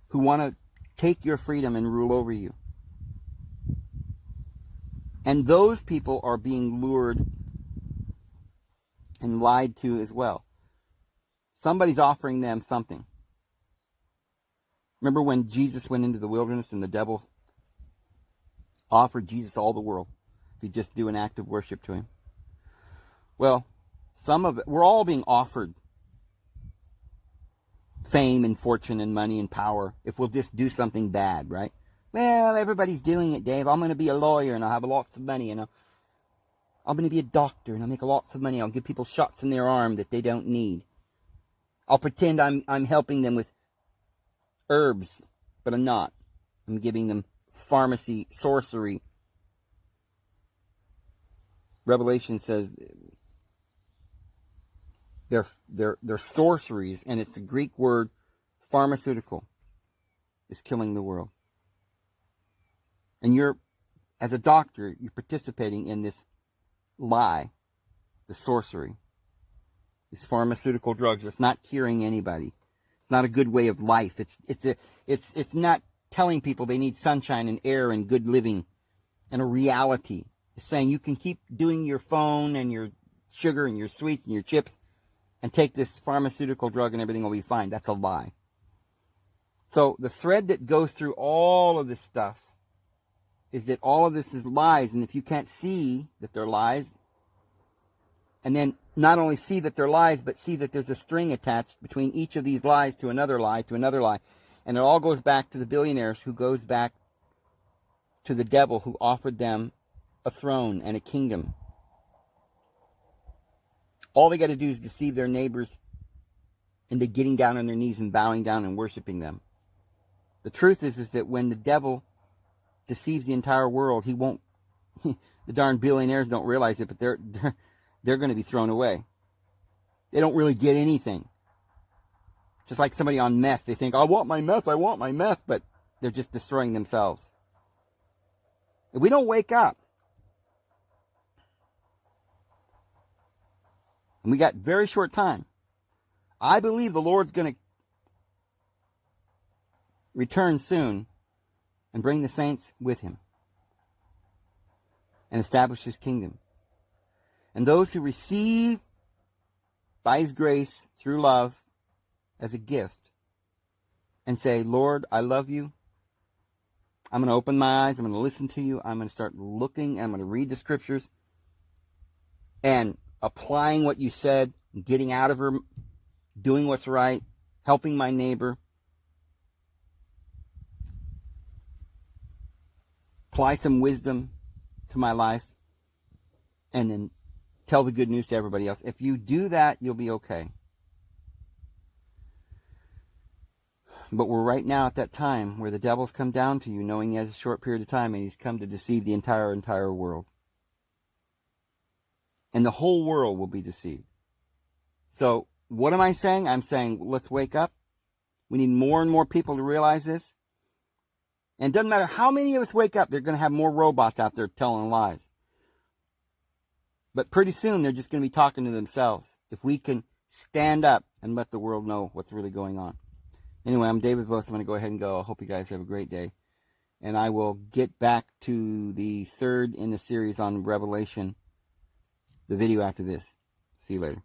who want to take your freedom and rule over you. And those people are being lured and lied to as well. Somebody's offering them something. Remember when Jesus went into the wilderness and the devil offered Jesus all the world if he'd just do an act of worship to him? Well, some of it, we're all being offered fame and fortune and money and power if we'll just do something bad, right? Well, everybody's doing it, Dave. I'm going to be a lawyer and I'll have lots of money, and I'm going to be a doctor and I'll make lots of money. I'll give people shots in their arm that they don't need. I'll pretend I'm helping them with herbs, but I'm not. I'm giving them pharmacy, sorcery. Revelation says they're sorceries, and it's the Greek word pharmaceutical is killing the world. And as a doctor, you're participating in this lie, the sorcery, these pharmaceutical drugs. It's not curing anybody. It's not a good way of life. It's not telling people they need sunshine and air and good living and a reality. It's saying you can keep doing your phone and your sugar and your sweets and your chips and take this pharmaceutical drug and everything will be fine. That's a lie. So the thread that goes through all of this stuff is that all of this is lies, and if you can't see that they're lies, and then not only see that they're lies, but see that there's a string attached between each of these lies to another lie, and it all goes back to the billionaires, who goes back to the devil who offered them a throne and a kingdom. All they got to do is deceive their neighbors into getting down on their knees and bowing down and worshiping them. The truth is that when the devil deceives the entire world, he won't. The darn billionaires don't realize it, but they're going to be thrown away. They don't really get anything. Just like somebody on meth, they think, I want my meth, but they're just destroying themselves. If we don't wake up, and we got very short time, I believe the Lord's going to return soon, and bring the saints with him and establish his kingdom. And those who receive by his grace through love as a gift and say, Lord, I love you. I'm going to open my eyes. I'm going to listen to you. I'm going to start looking. I'm going to read the scriptures and applying what you said, getting out of her, doing what's right, helping my neighbor. Apply some wisdom to my life and then tell the good news to everybody else. If you do that, you'll be okay. But we're right now at that time where the devil's come down to you knowing he has a short period of time and he's come to deceive the entire world. And the whole world will be deceived. So what am I saying? I'm saying let's wake up. We need more and more people to realize this. And it doesn't matter how many of us wake up, they're going to have more robots out there telling lies. But pretty soon they're just going to be talking to themselves. If we can stand up and let the world know what's really going on. Anyway, I'm David Vos. I'm going to go ahead and go. I hope you guys have a great day. And I will get back to the third in the series on Revelation, the video after this. See you later.